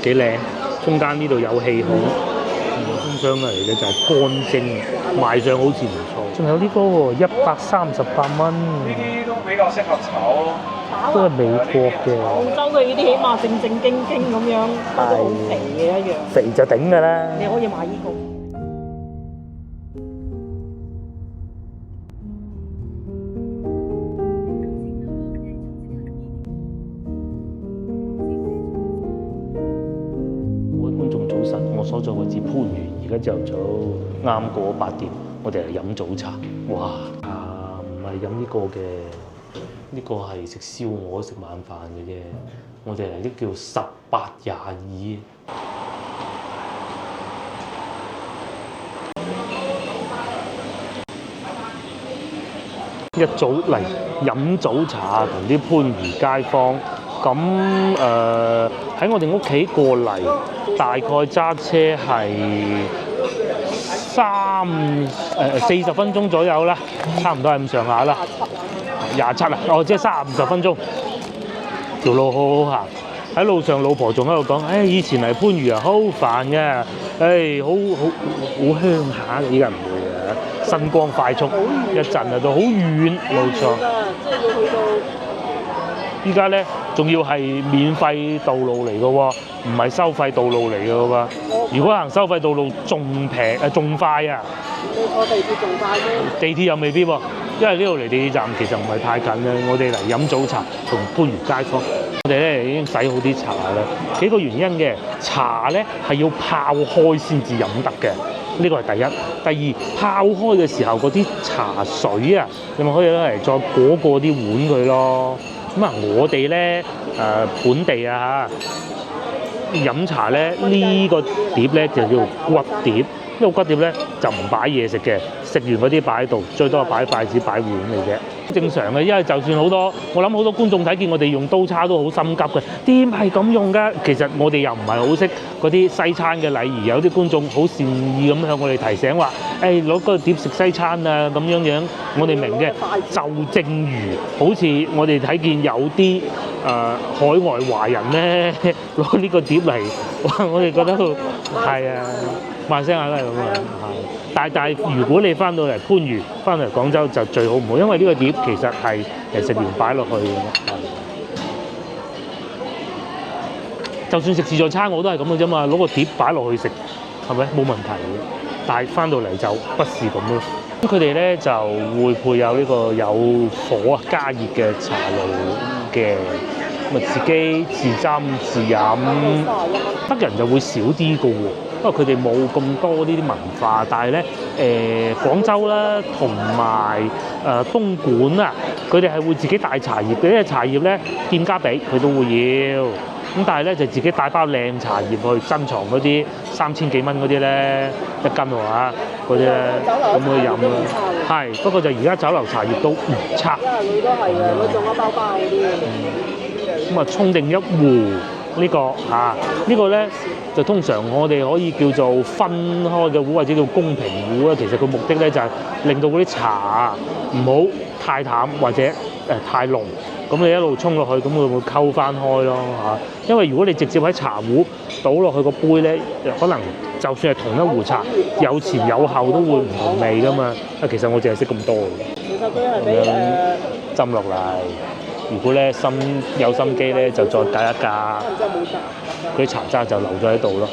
幾靚，中間呢度有氣孔，封箱嚟嘅就係乾蒸，賣相好似唔錯。仲有呢個喎，138蚊。呢啲都比較適合炒咯。都係美國嘅。澳洲嘅呢啲起碼正正經經咁樣，都好肥嘅一樣。肥就頂㗎啦。你可以買呢個。各位觀眾早晨，我所在位置番禺，而家朝頭早啱過8點，我哋嚟飲早茶。哇！唔係飲呢個嘅。呢個係食燒鵝食晚飯嘅啫，我哋嚟啲叫1822。一早嚟飲早茶，同啲番禺街坊。咁喺我哋屋企過嚟，大概揸車係40分鐘左右啦，差唔多係咁上下啦。27啊，即係50分鐘，條路好好行。喺路上，老婆仲喺度講：，以前嚟番禺啊，好煩嘅，好鄉下嘅，依家唔會嘅，新光快速，一陣啊到好遠，冇錯。即係要去到。依家咧仲要係免費道路嚟嘅喎，唔係收費道路嚟嘅喎。如果行收費道路仲平仲快啊！你坐地鐵仲快啫。地鐵又未必喎。因為呢度離地鐵站其實唔係太近嘅，我哋嚟飲早茶同番禺街坊，我哋咧已經洗好啲茶啦。幾個原因嘅，茶咧係要泡開先至飲得嘅，呢個係第一。第二，泡開嘅時候嗰啲茶水啊，你咪可以攞嚟再過啲碗佢咯。咁啊，我哋咧本地啊嚇飲茶咧呢個碟咧就叫骨碟。呢個骨碟咧就唔擺嘢食嘅，食完嗰啲擺喺度，最多係擺筷子、擺碗嚟啫。正常嘅，因為就算好多，我諗好多觀眾睇見我哋用刀叉都好心急嘅，點係咁用㗎？其實我哋又唔係好識嗰啲西餐嘅禮儀，有啲觀眾好善意咁向我哋提醒話：，攞個碟食西餐啊咁樣，我哋明嘅。就正如好似我哋睇見有啲海外華人咧攞呢個碟嚟，哇！我哋覺得係啊。賣聲下都係咁啊，但係如果你翻到嚟番禺、翻嚟廣州就最好唔好，因為呢個碟其實係食完擺落去嘅。就算食自助餐我都係咁嘅啫嘛，攞個碟擺落去食，係咪冇問題嘅？但係翻到嚟就不是咁咯。咁佢哋咧就會配有呢個有火加熱嘅茶爐嘅。咪自己自斟自飲，北人就會少啲嘅喎，因為佢哋冇咁多呢啲文化。但係咧，廣州啦，同埋東莞啊，佢哋係會自己帶茶葉嘅，因為茶葉咧店家俾佢都會要。咁但係咧就自己帶包靚茶葉去珍藏嗰啲3000幾蚊嗰啲咧1斤喎嚇，嗰啲咧咁去飲咯。係，不過就而家酒樓茶葉都唔差。佢都係嘅，佢仲有包包嗰啲。咁啊，沖定一壺呢個嚇，呢個咧就通常我哋可以叫做分開嘅壺或者叫公平壺啦。其實個目的咧就係令到嗰啲茶唔好太淡或者太濃，咁你一路沖落去，咁佢會溝翻開咯嚇。因為如果你直接喺茶壺倒落去個杯咧，可能就算係同一壺茶，有前有後都會唔同味噶嘛。其實我淨係識咁多嘅。其實佢係俾斟落嚟。如果咧有心機咧，就再隔一隔，嗰啲茶渣就留咗喺度咯。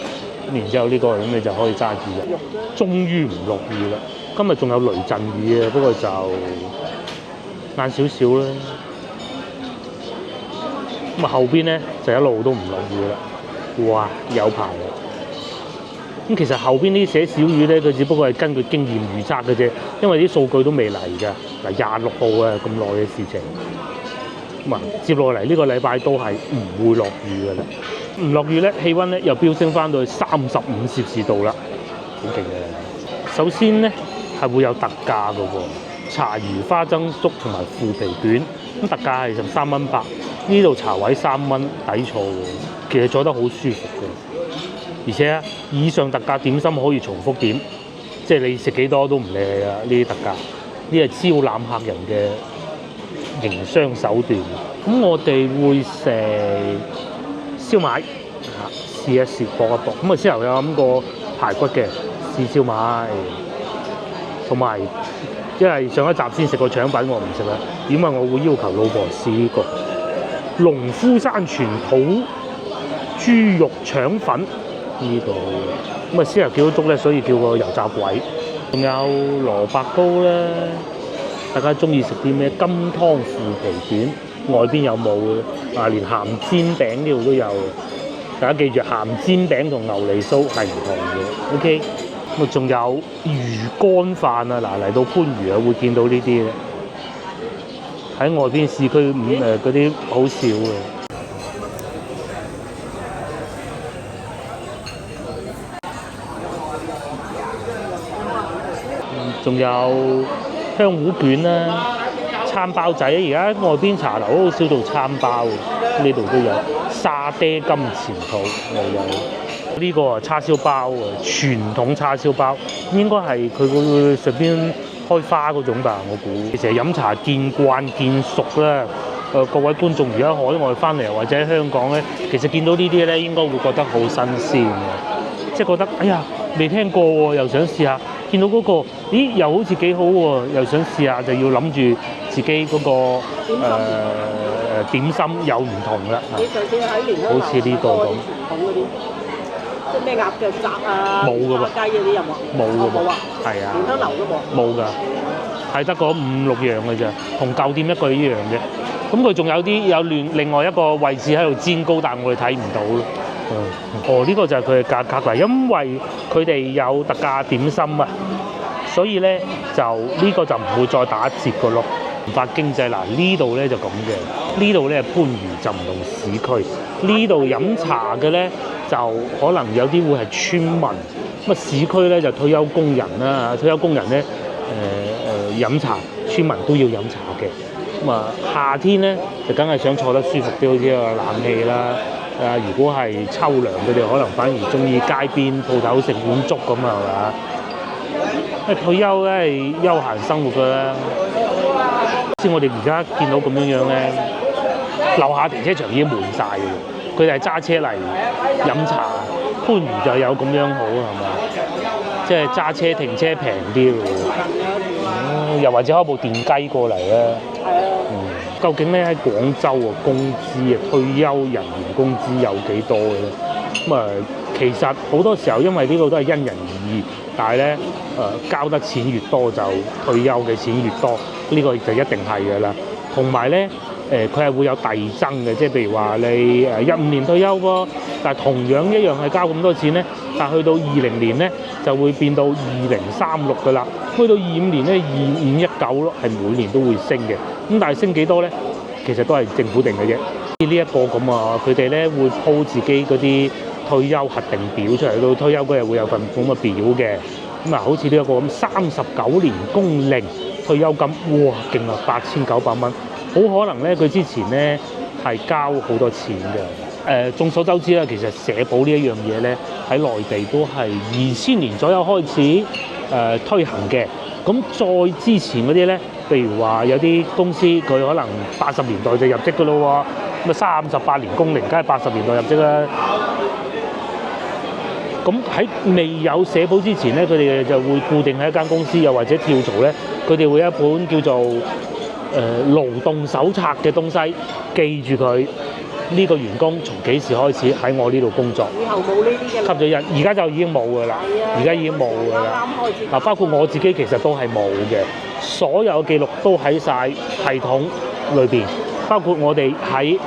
咁然之後呢個咁你就可以揸住啦。終於唔落雨啦，今日仲有雷陣雨啊，不過就晏少少啦。咁啊後邊咧就一路都唔落雨啦。哇，有排啦！咁其實後邊呢些小雨咧，佢只不過係根據經驗預測嘅啫，因為啲數據都未嚟㗎。嗱26號啊，咁耐嘅事情。咁啊，接落嚟呢個禮拜都係唔會落雨㗎啦。唔落雨咧，氣温咧又飆升翻到去35攝氏度啦，好勁嘅。首先咧係會有特價㗎喎，茶魚花生粥同埋腐皮卷，咁特價係13蚊8，呢度茶位3蚊，抵錯喎。其實坐得好舒服嘅，而且以上特價點心可以重複點，即係你食幾多都唔理你啊！呢啲特價，呢係招攬客人嘅營商手段。咁我哋會食燒賣，試一試搏一搏。咁啊，之後有飲過排骨嘅試燒賣，同埋因為上一集先食過腸粉，我唔食啦，因為我會要求老婆試呢個農夫山泉土豬肉腸粉呢度。咁啊，先係叫咗粥咧，所以叫個油炸鬼。仲有蘿蔔糕啦，大家中意食啲咩？金湯腐皮卷，外邊有冇嘅？啊，連鹹煎餅呢度都有。大家記住，鹹煎餅同牛脷酥係唔同嘅。OK，咁啊，仲有魚乾飯啊！嗱，嚟到番禺啊，會見到呢啲嘅。喺外邊市區嗰啲好少嘅。仲有香芋卷啦、餐包仔，而家外邊茶樓好少做餐包，呢度都有沙爹金錢肚，有呢個叉燒包啊，傳統叉燒包應該係佢會上邊開花嗰種吧，我估。成日飲茶見慣見熟啦。各位觀眾，而家海外翻嚟或者喺香港咧，其實見到呢啲咧，應該會覺得好新鮮嘅，即係覺得哎呀未聽過喎，又想試下。見到嗰個，咦又好似幾好喎，又想試下，就要諗住自己嗰個點心有唔同啦。你上次喺連好似呢個咁，傳統嗰啲，即係咩鴨腳雜啊、冇㗎喎，雞嗰啲有冇？冇㗎喎，冇啊，係啊，連香樓都冇。冇㗎，係得嗰5、6樣嘅啫，同舊店一個一樣嘅。咁佢仲有啲有另外一個位置喺度煎糕，但係我哋睇唔到咯。呢個就係佢嘅價格嚟，因為佢哋有特價點心啊，所以咧就呢個就唔會再打折個咯。文化經濟嗱，呢度咧就咁嘅，呢度咧番禺就唔同市區，呢度飲茶嘅咧就可能有啲會係村民，咁啊市區咧就退休工人啦，退休工人咧飲茶，村民都要飲茶嘅。咁啊夏天咧就梗係想坐得舒服啲，好似個冷氣啦。如果係秋涼，佢哋可能反而中意街邊鋪頭食碗粥咁啊，係嘛？因為退休咧係休閒生活㗎啦。好似我哋而家見到咁樣咧，樓下停車場已經滿晒嘅喎。佢哋係揸車嚟飲茶，番禺就有咁樣好係嘛？即係揸車停車平啲喎。又或者開部電雞過嚟啊。究竟咧喺廣州啊，工資啊，退休人員工資有幾多嘅咧？咁啊，其實好多時候因為呢個都係因人而異，但係咧交得錢越多就退休嘅錢越多，呢個就一定係㗎啦。同埋咧佢係會有遞增嘅，即係譬如話你15年退休喎，但係同樣一樣係交咁多錢咧，但係去到20年咧就會變到2036㗎啦，去到25年咧2519咯，係每年都會升嘅。咁但係升幾多咧？其實都係政府定嘅啫。呢一個咁啊，佢哋咧會鋪自己嗰啲退休核定表出嚟，到退休嗰日會有份咁嘅表嘅。咁啊，好似呢一個咁39年工齡退休金，哇，勁啊，8900蚊。好可能咧，佢之前咧係交好多錢嘅。眾所周知啦，其實社保呢一樣嘢咧喺內地都係2000年左右開始推行嘅。咁再之前嗰啲咧，譬如話有啲公司佢可能80年代就入職㗎咯喎，咁啊38年工齡，梗係80年代入職啦。咁喺未有社保之前咧，佢哋就會固定喺一間公司，又或者跳槽咧，佢哋會有一本叫做勞動手冊嘅東西，記住佢呢個員工從幾時開始喺我呢度工作。以後冇呢啲嘅。吸咗人，而家就已經冇㗎啦。而家已經冇㗎啦。啱開始。嗱，包括我自己其實都係冇嘅，所有記錄都喺晒系統裏邊，包括我哋喺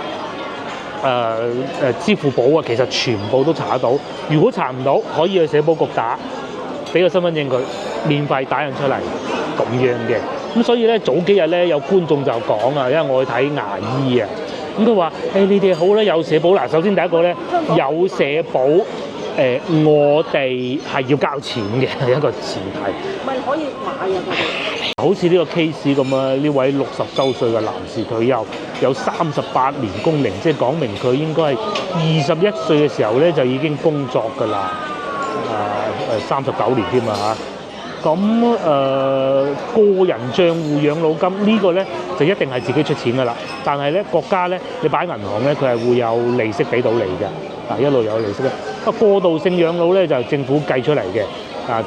支付寶啊，其實全部都查得到。如果查唔到，可以去社保局打，俾個身份證佢，免費打印出嚟咁樣嘅。咁所以咧，早幾日咧有觀眾就講啊，因為我去睇牙醫啊，咁佢話：你哋好咧，有社保嗱。首先第一個咧，有社保，我哋係要交錢嘅一個前提。唔係可以買啊！好似呢個 case 咁啊，呢位60周歲嘅男士退休，有38年工齡，即係講明佢應該係21歲嘅時候咧就已經工作㗎啦。39年添啊嚇！咁個人帳戶養老金呢個咧就一定係自己出錢㗎啦。但係咧國家咧，你擺銀行咧，佢係會有利息俾到你嘅。一路有利息咧。過渡性養老咧就政府計出嚟嘅，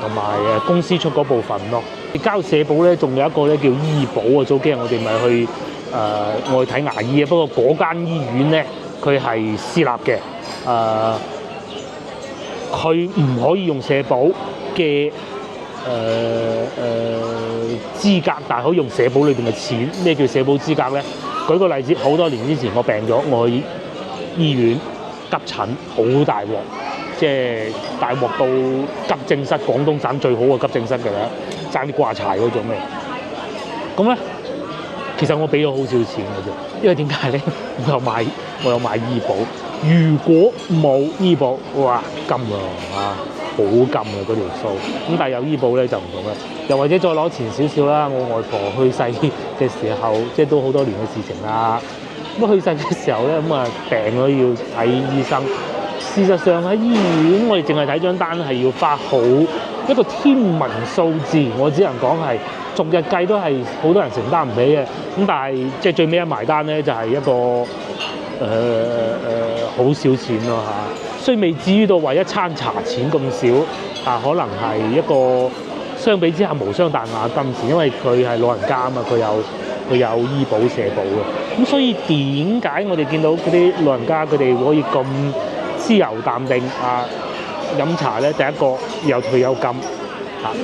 同埋公司出嗰部分咯。交社保咧，仲有一個咧叫醫保啊。早幾日我哋咪去我去睇牙醫啊，不過嗰間醫院咧佢係私立嘅，佢唔可以用社保嘅資格，但係可以用社保裏邊嘅錢。咩叫社保資格咧？舉個例子，好多年之前我病咗，我去醫院急診，好大鑊，即係大鑊到急症室，廣東省最好嘅急症室㗎啦，爭啲掛柴嗰種嘅。咁咧，其實我俾咗好少錢嘅啫，因為點解咧？我有買醫保，如果冇醫保，哇金啊！好金啊嗰條數，咁但係有醫保咧就唔同啦。又或者再攞前少少啦，我外婆去世嘅時候，即係都好多年嘅事情啦。咁去世嘅時候咧，咁啊病咗要睇醫生。事實上喺醫院，我哋淨係睇張單係要花好一個天文數字，我只能講係逐日計都係好多人承擔唔起嘅。咁但係即係最尾一埋單咧，就係一個好少錢咯嚇。雖未至於到話一餐茶錢咁少，可能係一個相比之下無傷大雅金錢，因為佢係老人家啊嘛，佢有醫保社保嘅。咁所以點解我哋見到嗰啲老人家佢哋可以咁自由淡定飲茶咧？第一個有退休金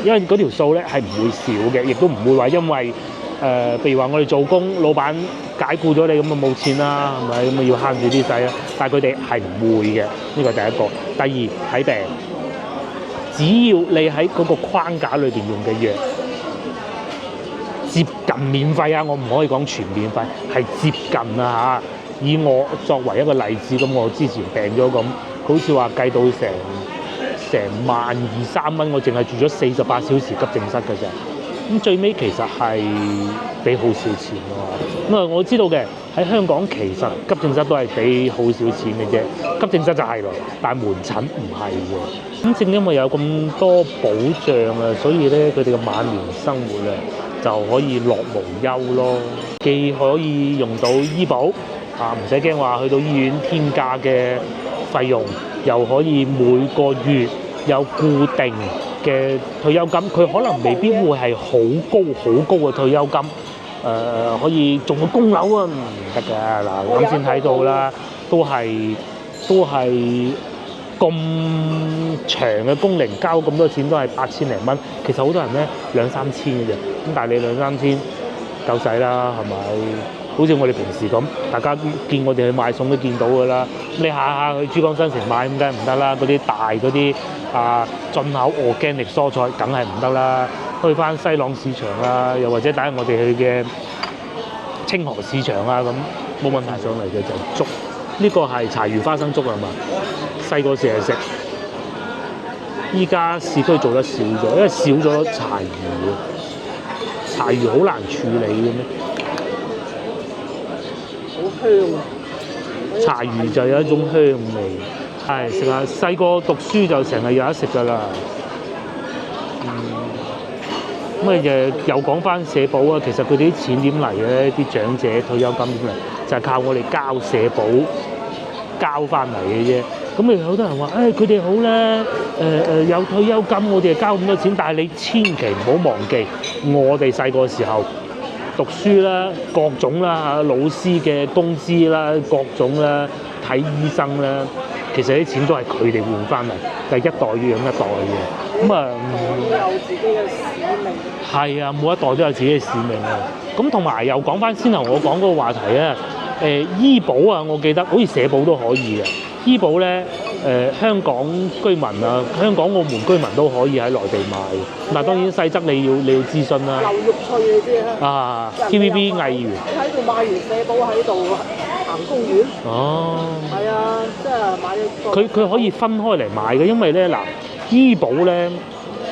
因為嗰條數咧係唔會少嘅，亦都唔會話因為譬如話我哋做工，老闆解僱咗你咁啊冇錢啦，係咪咁啊要慳住啲使啦？但係佢哋係唔會嘅，呢個第一個。第二睇病，只要你喺嗰個框架裏邊用嘅藥接近免費啊，我唔可以講全免費，係接近啊嚇。以我作為一個例子，咁我之前病咗咁，好似話計到成12,000-13,000，我淨係住咗48小時急症室嘅啫。咁最尾其實係俾好少錢咯。咁我知道嘅喺香港其實急症室都係俾好少錢嘅啫，急症室就係咯，但係門診唔係嘅。咁正因為有咁多保障啊，所以咧佢哋嘅晚年生活啊就可以樂無憂咯。既可以用到醫保唔使驚話去到醫院添加嘅費用，又可以每個月有固定嘅退休金，佢可能未必會係好高嘅退休金，可以中個供樓啊唔得㗎嗱，啱先睇到啦，都係咁長嘅工齡交咁多錢都係8,000零蚊，其實好多人咧2-3千嘅啫，咁但係你2-3千夠使啦，係咪？好似我哋平時咁，大家見我哋去買餸都見到㗎啦。你下下去珠江新城買咁梗係唔得啦，嗰啲大嗰啲進口organic蔬菜梗係唔得啦。去翻西朗市場啊，又或者等下我哋去嘅清河市場啊，咁冇問題上嚟嘅就係粥。呢個係柴魚花生粥係嘛？細個成日食，依家市區做得少咗，因為少咗柴魚啊。柴魚好難處理嘅咩？好香啊！柴魚就有一種香味，係食下細個讀書就成日有得食㗎啦。咁又講翻社保啊，其實佢哋啲錢點嚟嘅咧？啲長者退休金點嚟？就係靠我哋交社保交翻嚟嘅啫。咁你好多人話，佢哋好啦，有退休金，我哋係交咁多錢，但係你千祈唔好忘記，我哋細個時候讀書啦，各種啦老師嘅工資啦，各種啦睇醫生啦，其實啲錢都係佢哋換翻嚟，就係一代養一代嘅。咁有自己嘅使命。係啊，每一代都有自己嘅使命啊。咁同埋又講翻先頭我講嗰個話題啊，醫保啊，我記得好似社保都可以嘅。醫保咧，香港居民啊，香港澳門居民都可以喺內地買嘅。嗱，當然細則你要諮詢啦。劉玉翠你知啊？TVB 藝員。你喺度買完社保喺度行公園。哦。係啊，即係買咗。佢可以分開嚟買嘅，因為咧嗱，醫保咧。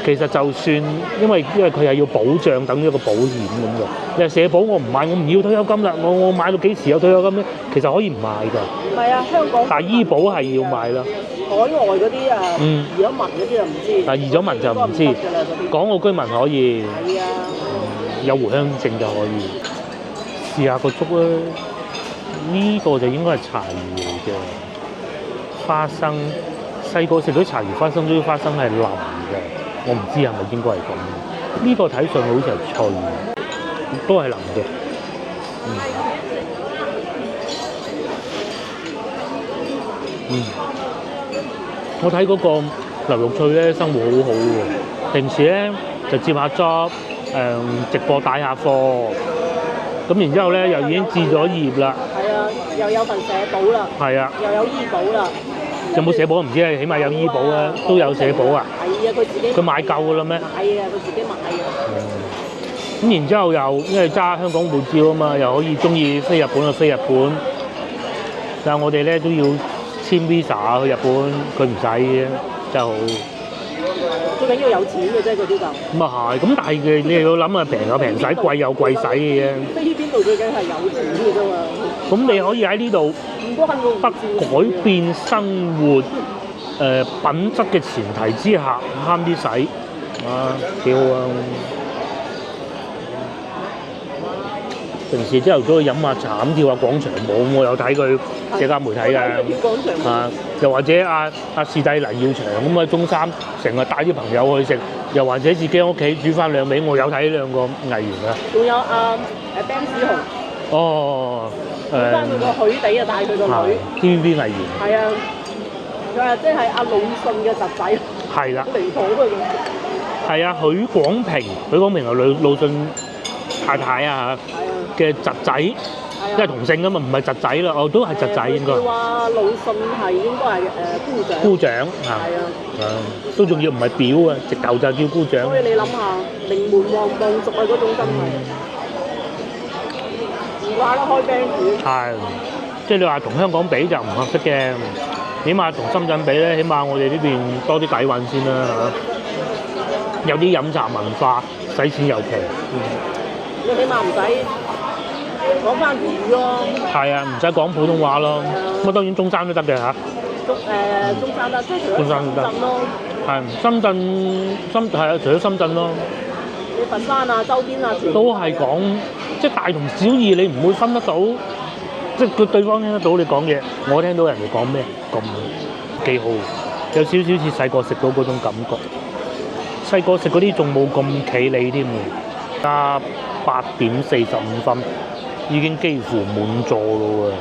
其實就算因為佢係要保障等於一個保險咁嘅，你話社保我唔買，我唔要退休金啦，我買到幾時有退休金咧？其實可以唔買㗎。唔係啊，香港。但係醫保係要買啦。海外嗰啲移咗民嗰啲就唔知。但係移咗民就唔知。港澳居民可以。係啊。有回鄉證就可以。試下個粥啦，呢個就應該係柴魚嚟嘅。花生，細個食嗰啲茶餘花生，啲花生係腍嘅，我唔知係咪應該係咁。呢個睇上去好似係脆，都係腍嘅。我睇嗰個劉玉翠咧生活好好喎，平時咧就接下 job，直播帶下貨，咁然之後咧又已經置咗業啦。係啊，又有份社保啦。係啊，又有醫保啦。有冇社保唔知啊，起碼有醫保啊，都有社保啊。係啊，佢自己。佢買夠㗎啦咩？買啊，佢自己買嘅。咁然之後又因為揸香港護照啊嘛，又可以中意飛日本就飛日本，但係我哋咧都要簽 visa 去日本，佢唔使嘅，真係好。最緊要有錢嘅啫，嗰啲就。咁啊係，咁但係你又要諗啊，平有平使，貴有貴使嘅啫。飛邊度最緊係有錢嘅啫嘛。咁你可以喺呢度不改變生活品質嘅前提之下，慳啲使，啊幾好啊！平時朝頭早去飲下茶，咁跳下廣場舞，我有睇佢社交媒體嘅。又或者阿師弟黎耀祥咁喺中山成日帶啲朋友去食，又或者自己喺屋企煮翻兩味，我有睇兩個藝員啊。仲有Ben 子雄。哦。翻佢個許地啊，帶佢個女。TVB 藝員。係啊，佢話即係阿魯迅嘅侄仔。係啦。離譜啊！係啊，許廣平係魯迅太太啊嘅侄仔，因為同姓啊嘛，唔係侄仔啦，都係侄仔應該。佢話魯迅係應該係姑丈。姑丈啊，都仲要唔係表啊，直頭就叫姑丈。所以你諗下，名門望族啊嗰種真係，唔怪得開 band。係，即係你話同香港比就唔合適嘅，起碼同深圳比咧，起碼我哋呢邊多啲底蘊先啦嚇，有啲飲茶文化，使錢又平。你起碼唔使講翻粵語咯。係啊，唔使講普通話咯。咁當然中山都得嘅嚇。中山得，即係除咗深圳咯。係深圳啊，除咗深圳咯。你佛山啊，周邊啊，都係講即係大同小異，你唔會分得到，即係佢對方聽得到你講嘢，我聽到人哋講咩，咁幾好，有少少似細個食到嗰種感覺。細個食嗰啲仲冇咁企理添喎，加8:45，已經幾乎滿座咯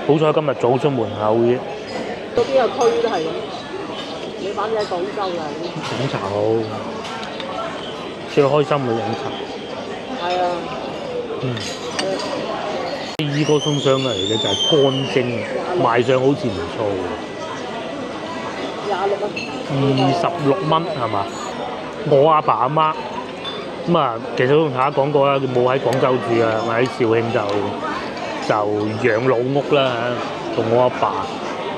喎！好彩今日早出門口啫。嗰邊個區都係咁，你反正喺廣州啦。飲茶好，最開心嘅飲茶。係啊。依個送上嚟嘅就係乾蒸，賣相好似唔錯喎。26蚊係嘛？我阿爸阿媽。咁啊，其實都同大家講過啦，冇喺廣州住啊，我喺肇慶就養老屋啦嚇，同我阿爸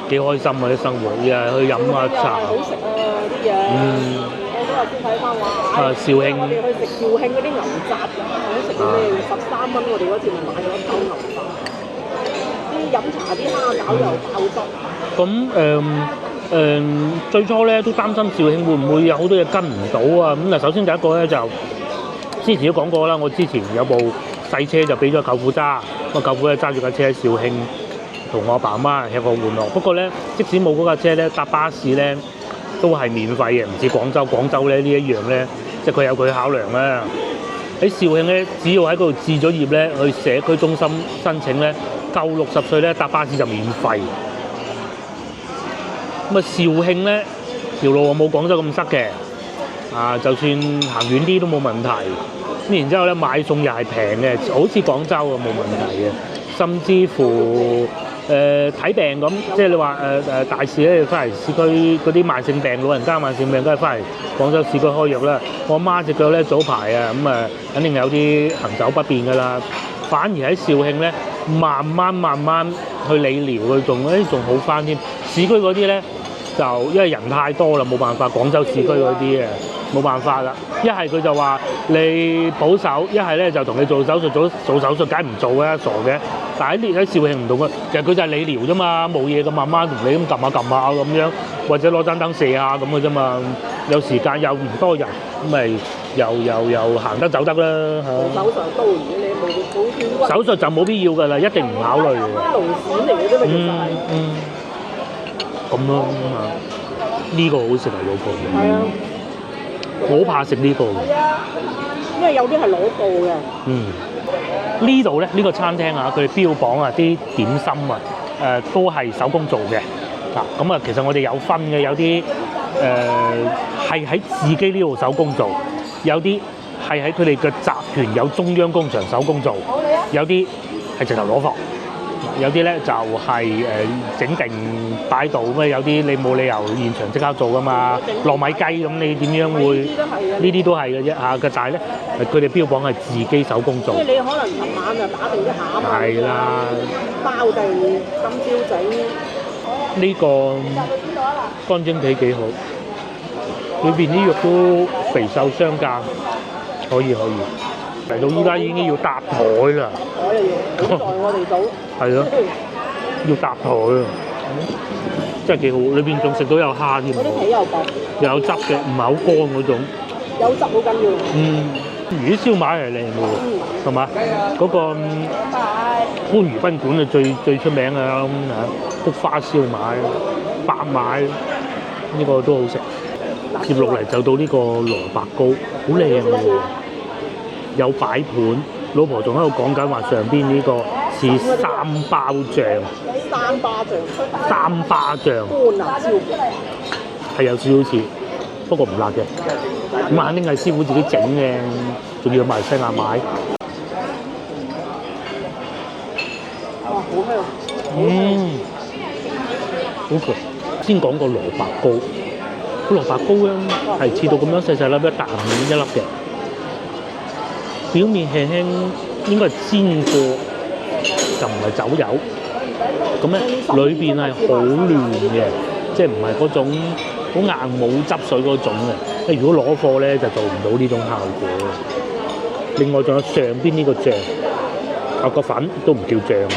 幾開心啊啲生活，日日去飲下茶。好食啊啲嘢。我嗰日先睇翻話，肇慶我哋去食肇慶嗰啲牛雜㗎，好食到咩？13蚊，我哋嗰次咪買咗一兜牛雜。啲飲茶啲蝦餃又爆汁。咁最初咧都擔心肇慶會唔會有好多嘢跟唔到啊？咁嗱，首先第一個咧就。之前都講過啦，我之前有部細車就俾咗舅父揸，咁舅父咧揸住架車喺肇慶同我阿爸阿媽吃喝玩樂。不過咧，即使冇嗰架車咧，搭巴士咧都係免費嘅，唔似廣州。廣州咧呢一樣咧，即係佢有佢考量啦。喺肇慶咧，只要喺嗰度置咗業咧，去社區中心申請咧，夠60歲咧搭巴士就免費。咁啊，肇慶咧條路冇廣州咁塞嘅。就算行遠啲都冇問題。咁然之後咧，買餸又係平嘅，好似廣州啊冇問題嘅。甚至乎睇病咁，即係你話大事咧，翻嚟市區嗰啲慢性病，老人家慢性病都係翻嚟廣州市區開藥啦。我媽隻腳咧早排啊，咁肯定有啲行走不便㗎啦。反而喺肇慶咧，慢慢去理療，佢仲好翻添。市區嗰啲咧就因為人太多啦，冇辦法。廣州市區嗰啲冇辦法啦，一係佢就話你保守，一係咧就同你做手術，做手術梗係唔做嘅，傻嘅。但係喺肇慶唔同嘅，其實佢就係理療啫嘛，冇嘢咁慢慢同你咁撳下咁樣，或者攞盞燈射下咁嘅啫嘛。有時間又唔多人，咁咪又行得走得啦嚇。手術都如果你冇手術就冇必要㗎啦，一定唔考慮嘅。啲龍錢嚟嘅啫嘛，其實係。咁咯啊！呢個好食啊，老婆。係啊，我好怕食呢個嘅。因為有啲係攞布嘅。呢度咧呢個餐廳啊，佢哋標榜啊啲點心啊，都係手工做嘅。嗱，咁啊，其實我哋有分嘅，有啲係喺自己呢度手工做，有啲係喺佢哋嘅集團有中央工場手工做，有啲係直頭攞貨，有啲咧就係整定擺度咁啊，有啲你冇理由現場即刻做噶嘛，糯米雞咁你點樣會？呢啲都係嘅啫嚇，但係咧佢哋標榜係自己手工做。即係你可能尋晚就打定一下啊嘛，係啦，包定今朝整。呢個乾蒸皮幾好，裏邊啲肉都肥瘦相間，可以。嚟到依家已經要搭台啦，我又要好在我哋到。係咯，要搭台啊，真係幾好。裏邊仲食到有蝦添嗰啲皮又薄，又有汁嘅，唔係好乾嗰種。有汁好緊要。魚啲燒賣係靚嘅喎，係嘛？嗰個番禺賓館啊，最出名啊菊花燒賣、白賣呢個都好食。接落嚟就到呢個蘿蔔糕，好靚喎，有擺盤。老婆仲喺度講緊話上邊呢個似三包醬，三巴醬，乾辣椒，係有少少似，不過唔辣嘅。咁肯定係師傅自己整嘅，仲要馬來西亞買。哇，好香！好食。先講個蘿蔔糕，個蘿蔔糕咧係切到咁樣細細粒一啖一粒嘅，表面輕輕應該係煎過，就唔係走油。咁咧裏邊係好嫩嘅，即係唔係嗰種好硬冇汁水嗰種嘅。即係如果攞貨咧就做唔到呢種效果。另外仲有上邊呢個醬，個粉都唔叫醬，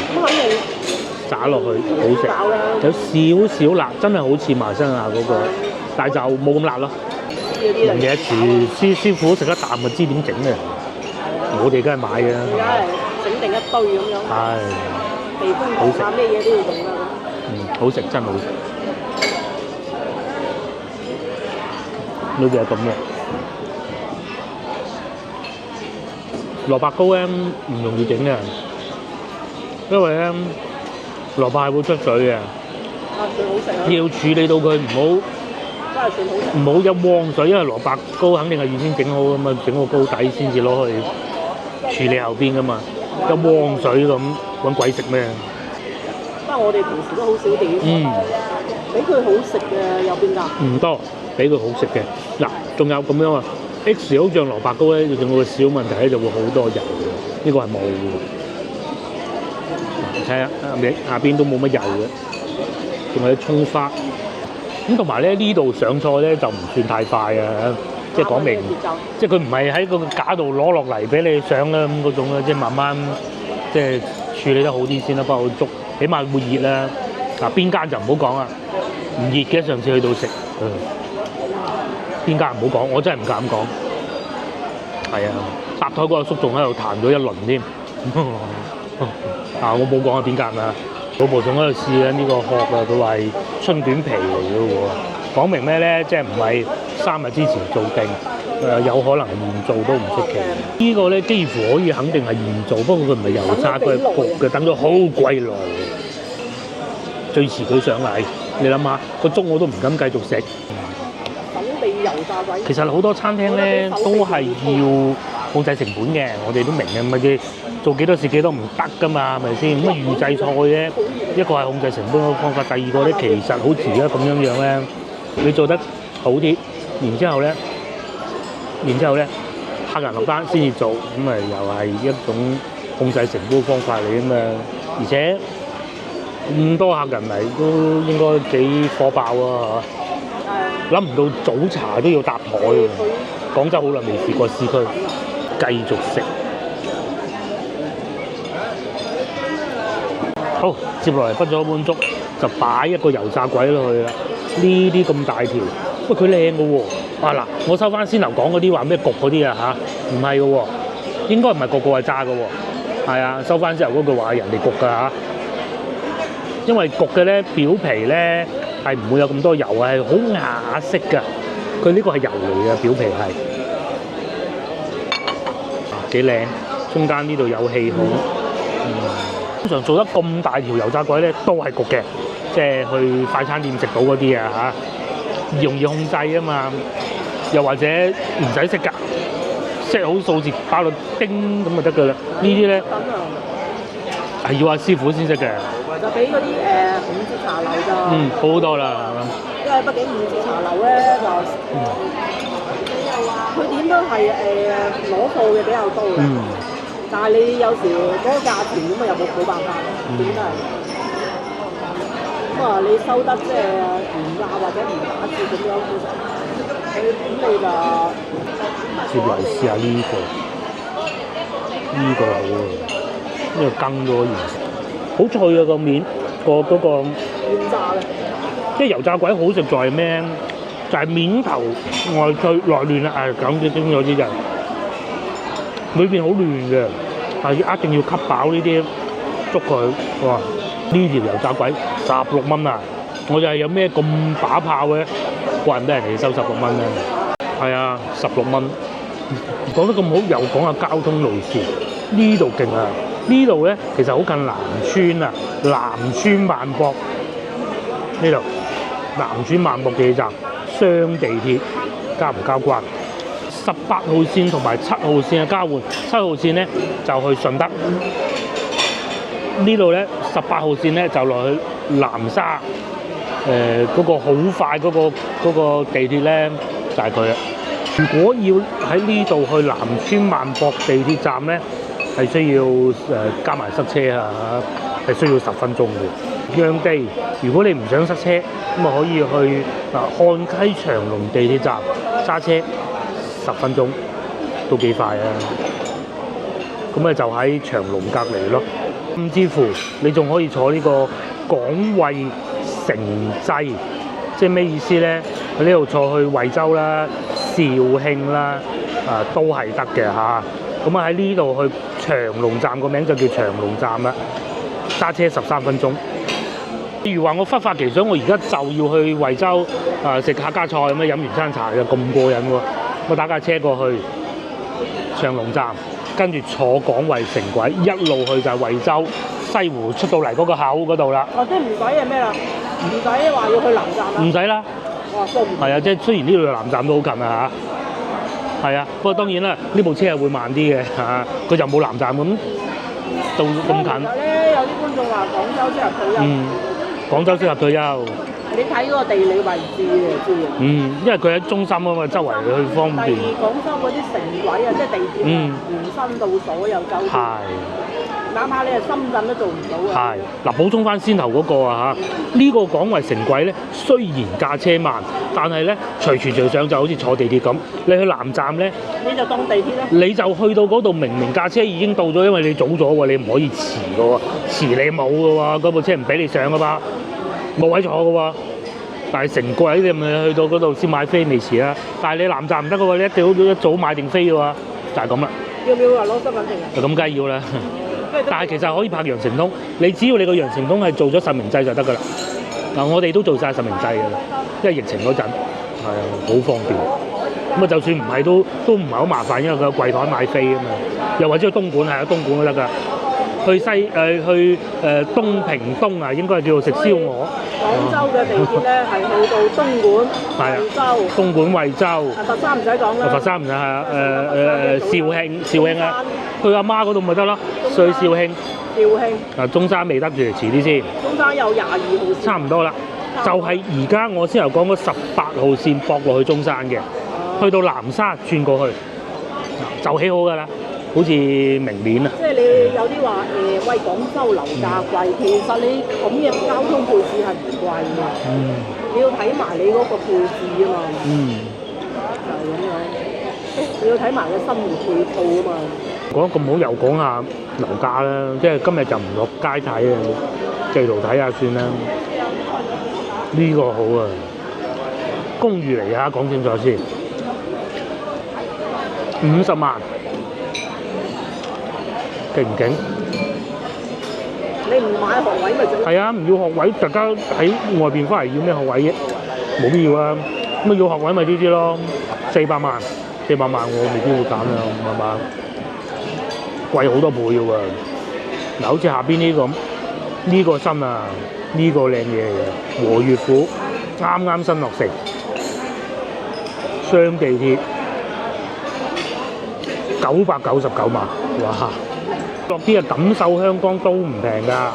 灑落去好食，有少少辣，真係好似馬來西亞嗰個，但係就冇咁辣咯。人哋廚傅食一啖就知點整嘅，我哋梗係買嘅。而家係整定一堆咁樣，係地方好食，咩嘢都要用啦。好食真好食。裏邊係咁嘅，蘿蔔糕咧唔容易整嘅，因為咧蘿蔔係會出水嘅，算好食啊！要處理到佢唔好。真係算好食。唔好一汪水，因為蘿蔔糕肯定係預先整好㗎嘛，整個糕底先至攞去處理後邊㗎嘛。一汪水咁揾鬼食咩？不過我哋平時都好少點，比佢好食嘅有邊間？唔多，比佢好食嘅。嗱，仲有咁樣啊 ，X 好醬蘿蔔糕咧，仲有個小問題咧，就會好多油嘅。呢個係冇嘅。睇下下邊都冇乜油嘅，仲有啲葱花。咁同埋咧呢度上菜咧就唔算太快啊，即係講明，即係佢唔係喺個架度攞落嚟俾你上啦咁嗰種啦，即係慢慢即係處理得好啲先啦，包括粥，起碼會熱啦。嗱邊間就唔好講啦，唔熱嘅上次去到食，邊間唔好講，我真係唔敢講。係啊，搭台嗰個叔仲喺度彈咗一輪添。我冇講係邊間啊。老婆仲喺度試緊呢個殼啊！佢話係春卷皮嚟嘅喎，講明咩咧？即係唔係3日之前做定，有可能現做都唔出奇。呢個咧幾乎可以肯定係現做，不過佢唔係油炸，佢係焗嘅，等咗好鬼耐。最遲佢上嚟，你諗下個粥我都唔敢繼續食。粉地油炸鬼。其實好多餐廳咧都係要控制成本嘅，我哋都明嘅，咪嘅。做幾多時幾多唔得㗎嘛，係咪先？咁預製菜咧，一個係控制成本嘅方法，第二個咧其實好似而家咁樣樣咧，你做得好啲，然之後咧，客人落單先至做，咁咪又係一種控制成本嘅方法嚟㗎嘛。而且咁多客人嚟都應該幾火爆啊！諗唔到早茶都要搭台喎，廣州好耐未試過市區，繼續食。好，接落嚟畢咗碗粥，就擺一個油炸鬼落去啦。呢啲咁大條，喂佢靚嘅喎。嗱，我收翻先頭講嗰啲話咩焗嗰啲啊嚇，唔係嘅喎，應該唔係個個係炸嘅喎。係啊，收翻之後嗰句話人哋焗㗎嚇，因為焗嘅咧表皮咧係唔會有咁多油啊，係好啞色㗎。佢呢個係油嚟嘅，表皮係幾靚，中間呢度有氣孔。通常做得咁大條油炸鬼咧，都係焗嘅，即係去快餐店食到嗰啲啊嚇，容易控制啊嘛。又或者唔使識㗎，set好數字包到叮咁就得㗎啦。呢啲咧係要阿師傅先識嘅。就比嗰啲五節茶樓就好好多啦，因為畢竟五節茶樓咧就佢點都係攞貨嘅比較多嘅。但係你有時嗰個價錢咁啊，又冇辦法，點都係。咁啊，你收得即係原價或者唔打折咁樣，咁你就接嚟試下呢個，呢個好啊，呢個羹咗完成，好脆啊個面，嗰個原炸嘅。即係油炸鬼好食在咩？就係面頭外脆內嫩啊！講啲蒸咗啲就裏邊好嫩嘅，係一定要吸飽呢啲捉佢。哇！呢條油炸鬼16蚊啊！我就係有咩咁把炮嘅，怪唔得人哋收16蚊咧。係啊，16蚊。講得咁好，又講下交通路線。呢度勁啊！呢度咧其實好近南村啊，南村萬博呢度，南村萬博地鐵站雙地鐵交唔交關？18號線同埋7號線嘅交換，7號線咧就去順德，呢度咧18號線咧就落去南沙，嗰個好快嗰個地鐵咧就係佢啦。如果要喺呢度去南村萬博地鐵站咧，係需要加埋塞車啊，係需要10分鐘嘅。樣地，如果你唔想塞車，咁啊可以去漢溪長隆地鐵站揸車10分鐘，都幾快啊！咁啊就喺長隆隔離咯。甚至乎你仲可以坐呢個港惠城際，即係咩意思咧？喺呢度坐去惠州啦、肇慶啦，都係得嘅嚇。咁啊喺呢度去長隆站，個名就叫長隆站啦，揸車13分鐘。譬如話我忽發奇想，我而家就要去惠州食客家菜咁樣，飲完餐茶就咁過癮喎！我打架車過去長隆站，跟住坐港惠城軌一路去就係惠州西湖出到嚟嗰個口嗰度啦。即係唔使係咩啦？唔使話要去南站啦。唔使啦。哇，都唔係啊，即係雖然呢度南站都好近啊嚇。係啊，不過當然啦，呢部車係會慢啲嘅嚇，佢就冇南站咁到咁近。其實咧，有啲觀眾話廣州適合退休。廣州適合退休。你睇嗰個地理位置嘅知嘅。因為佢喺中心啊嘛，周圍去方便。第二，廣州嗰啲城軌啊，即係地鐵延伸到所有州。係。哪怕你係深圳都做唔到啊！係嗱，補充翻先頭嗰個啊嚇，呢個港惠城軌咧，雖然駕車慢，但係咧隨傳隨上就好似坐地鐵咁。你去南站咧，你就當地鐵啦。你就去到嗰度，明明架車已經到咗，因為你早咗喎，你唔可以遲嘅喎，遲你冇嘅喎，嗰部車唔俾你上嘅嘛，冇位坐嘅喎。但係城軌你咪去到嗰度先買飛未遲啊！但係你南站唔得嘅喎，你一定要一早買定飛嘅喎，就係咁啦。要唔要話攞身份證啊？咁梗係要啦。但係其實可以拍羊城通，你只要你個羊城通係做咗實名制就得㗎啦。嗱，我哋都做晒實名制㗎啦，因為疫情嗰陣係啊，好方便。咁啊，就算唔係都唔係好麻煩，因為佢有櫃台買飛啊嘛。又或者去東莞係啊，東莞都得㗎。去東平東啊，應該係叫做食燒鵝。廣州嘅地鐵咧係去到東莞、惠州。東莞、惠州。佛山唔使講啦。佛山唔使係啊，肇慶啊，去阿媽嗰度咪得咯，去肇慶。肇慶。嗱，中山未得住，遲啲先。中山有22號線。差唔多啦，就係而家我先頭講嗰18號線駁落去中山嘅，去到南沙轉過去就起好㗎啦。好似明年啊！即係你有啲話喂，廣州樓價貴，其實你咁嘅交通配置係唔貴嘅。你要睇埋你嗰個配置啊嘛。就係咁樣。你要睇埋個生活配套啊嘛。講得咁好，又講下樓價啦。即係今日就唔落街睇啊，地圖睇下算啦。呢個好啊，公寓嚟㗎，講清楚先。50萬。勁唔勁？你唔買學位咪整？係啊，唔要學位，大家喺外邊翻嚟要咩學位啫？冇必要啊！咁啊要學位咪呢啲咯，400萬我未必會揀啊，係嘛？貴好多倍嘅喎。嗱，好似下邊呢個咁，呢個新啊，呢個靚嘢嚟嘅，和悅府啱啱新落成，雙地鐵999萬，哇！落啲啊錦繡香江都唔平㗎。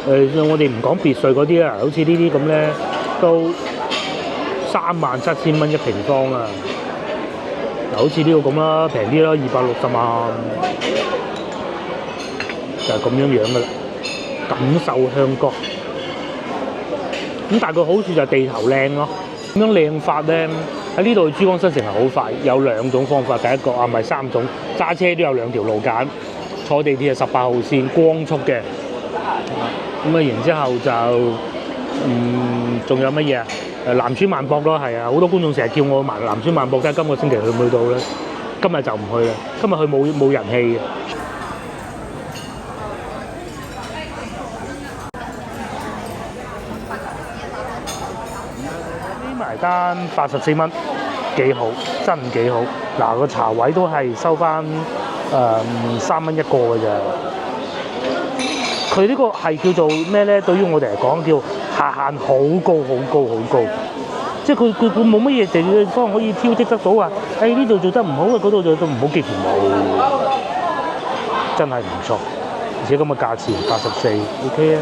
我哋唔講別墅嗰啲啦，好似呢啲咁咧，都37000蚊一平方啊！嗱，好似呢個咁啦，平啲啦，260萬，就係咁樣樣噶啦。錦繡香江，咁但係個好處就係地頭靚咯。咁樣靚法咧，喺呢度去珠江新城係好快，有2種方法。第一個唔係3種，揸車都有2條路揀，坐地鐵係18號線光速嘅。咁啊，然之後就仲有乜嘢啊？南村萬博咯，係啊！好多觀眾成日叫我埋南村萬博，睇下今個星期去唔去到咧？今日就唔去啦，今日去冇人氣嘅。呢埋單84蚊，幾好，真幾好。嗱，個茶位都係收翻3蚊一個嘅咋。佢呢個係叫做咩咧？對於我哋嚟講叫下限好高，即係佢冇乜嘢地方可以挑剔得到啊！呢度做得唔好啊，嗰度做得唔好，幾乎冇，真係唔錯。而且咁嘅價錢84 OK 啊！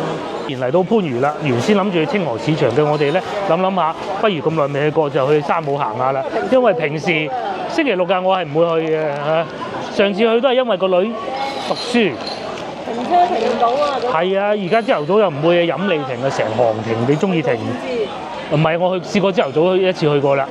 然嚟到番禺啦，原先諗住去清河市場嘅我哋咧，諗下，不如咁耐未去過，就去山姆行下啦。因為平時星期六日我係唔會去嘅嚇。上次去都係因為個女讀書。停車停唔到啊！係啊，而家朝頭早又唔會飲你停啊，成行停，你中意停。唔係，我試過朝頭早一次去過啦，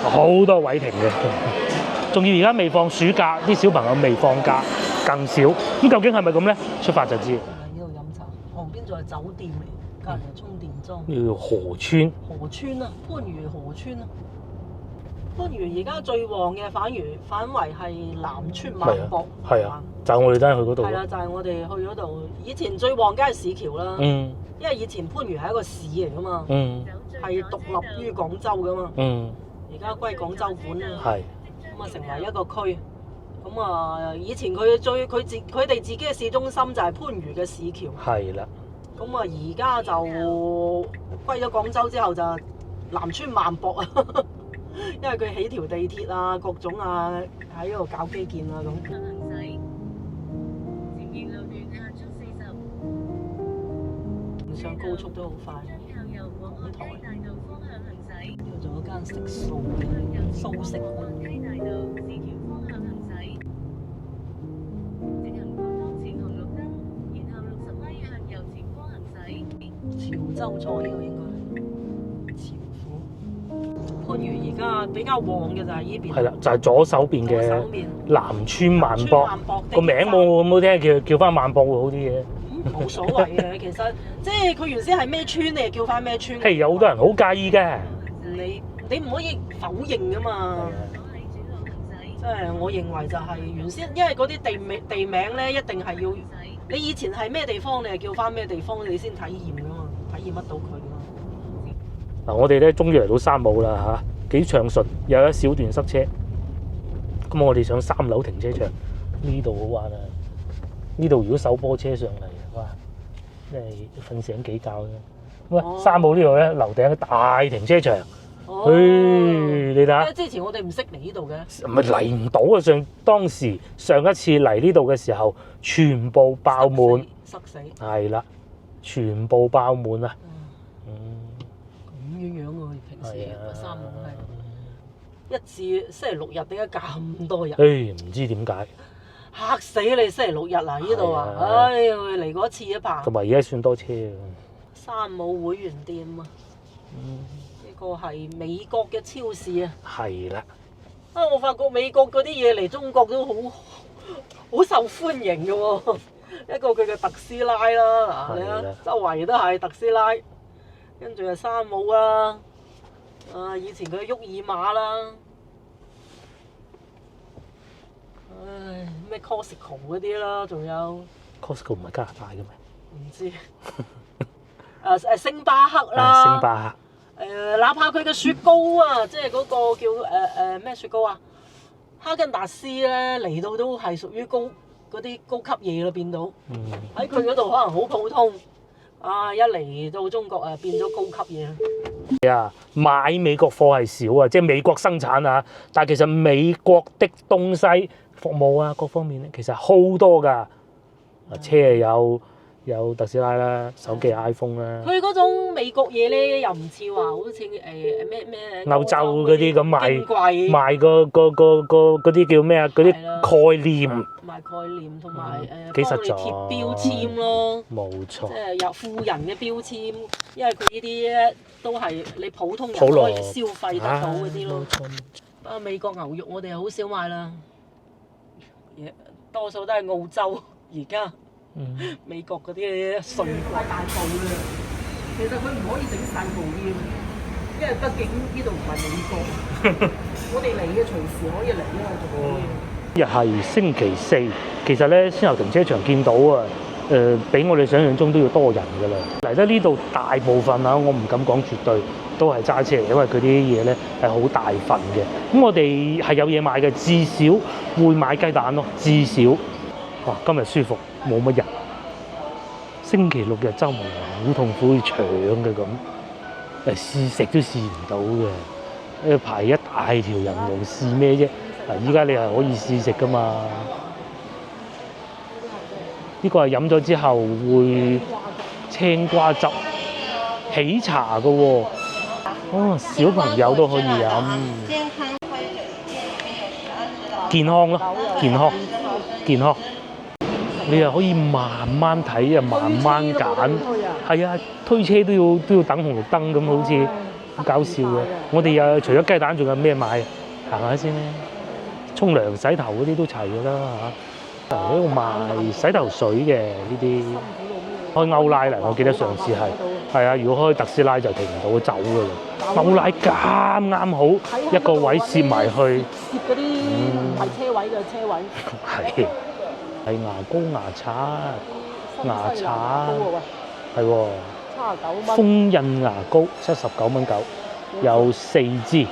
好多位停嘅。仲要而家未放暑假，啲小朋友未放假，更少。咁究竟係咪咁咧？出發就知。呢度飲茶，旁邊仲係酒店嚟，隔離係充電樁。呢叫河村。河村啊，番禺河村啊。番禺而家最旺嘅反為係南村萬博。係啊，就係我哋都係去嗰度。係啦，就係我哋去嗰度。以前最旺梗係市橋啦。嗯。因為以前番禺係一個市嚟噶嘛。嗯。係獨立於廣州噶嘛。嗯。而家歸廣州管啦。係。咁啊，成為一個區。咁啊，以前佢哋自己嘅市中心就係番禺嘅市橋。係啦。咁啊，而家就歸咗廣州之後就南村萬博啊。因為佢起條地鐵啊，各種啊喺呢度搞基建啊咁。上高速都好快。港台。呢度仲有間食素嘅素食館。潮州菜呢個應該係潮府。番禺而家比較旺嘅就係呢邊。係啦，就係左手邊嘅南村萬博。個名冇咁好聽，叫翻萬博會好啲嘅。冇所謂嘅，其實即係佢原先係咩村，你就叫翻咩村。係有好多人好介意嘅。你唔可以否認噶嘛。即係我認為就係原先，因為嗰啲地名咧，一定係要你以前係咩地方，你係叫翻咩地方，你先體驗噶嘛，體驗得到佢噶嘛。嗱，我哋咧終於嚟到山姆啦嚇，幾暢順，有一小段塞車。咁我哋上3樓停車場，呢度好玩啊！呢度如果手波車上嚟，哇，真係瞓醒幾覺嘅。喂，山姆呢度咧樓頂大停車場。你睇下，之前我哋唔識嚟呢度嘅，唔係嚟唔到啊！當時上一次嚟呢度嘅時候，全部爆滿，塞死，係啦，全部爆滿啊！咁樣喎，平時山姆係一至星期六日點解咁多人？唔知點解，嚇死你！星期六日嗱呢度啊，嚟過一次一排，同埋而家算多車啊！山姆會員店啊！個係美國嘅超市啊，係啦。我發覺美國嗰啲嘢嚟中國都好受歡迎嘅喎。一個佢嘅特斯拉啦，嗱你睇，周圍都係特斯拉，跟住係山姆啦，以前佢沃爾瑪啦，咩 Costco 嗰啲啦，仲有 Costco 唔係加拿大嘅咩？唔知。星巴克啦，星巴哪怕佢嘅雪糕啊，即係嗰個叫咩雪糕啊，哈根達斯咧嚟到都係屬於嗰啲高級嘢咯，變到喺佢嗰度可能好普通，啊一嚟到中國變咗高級嘢啦。克啊，買美國貨係少啊，即係美國生產啊，但係其實美國的東西服務啊各方面咧，其實好多㗎，車有特斯拉啦，手機 iPhone 啦。佢嗰種美國嘢咧，又唔似話好似咩歐洲嗰啲咁賣貴賣嗰啲叫咩啊？嗰啲概念賣概念同埋幾實幫你貼標籤咯，冇錯。即係有富人嘅標籤，因為佢呢啲咧都係你普通人普羅可以消費得到嗰啲咯。不過美國牛肉我哋好少買啦，多數都係澳洲而家。美國嗰啲稅太大步啦，其實佢唔可以整細步添，因為畢竟呢度唔係美國，我哋嚟嘅隨時可以嚟啊，仲可以。日係星期四，其實咧先頭停車場見到啊，比我哋想象中都要多人㗎啦。嚟得呢度大部分啊，我唔敢講絕對都係揸車，因為佢啲嘢咧係好大份嘅。咁我哋係有嘢買嘅，至少會買雞蛋咯，至少。哇！今日舒服，冇乜人。星期六日週末好痛苦，要搶嘅咁，試食都試唔到嘅，排一大條人龍試咩啫？依家你係可以試食噶嘛？呢個係飲咗之後會青瓜汁喜茶嘅喎，哦，小朋友都可以飲，健康咯，健康。你又可以慢慢睇，又慢慢揀。係啊，推車都要等紅綠燈咁，好似好搞笑嘅。我哋又除咗雞蛋，仲有咩買？行下先啦。沖涼、洗頭嗰啲都齊㗎啦嚇。喺度賣洗頭水嘅呢啲，開歐拉嚟，我記得上次係啊。如果開特斯拉就停唔到，走㗎啦。歐拉啱啱好一個位攝埋去，攝嗰啲唔係車位嘅車位。係。係牙膏、牙刷，係喎，79蚊。封印牙膏79蚊9，有4支。唔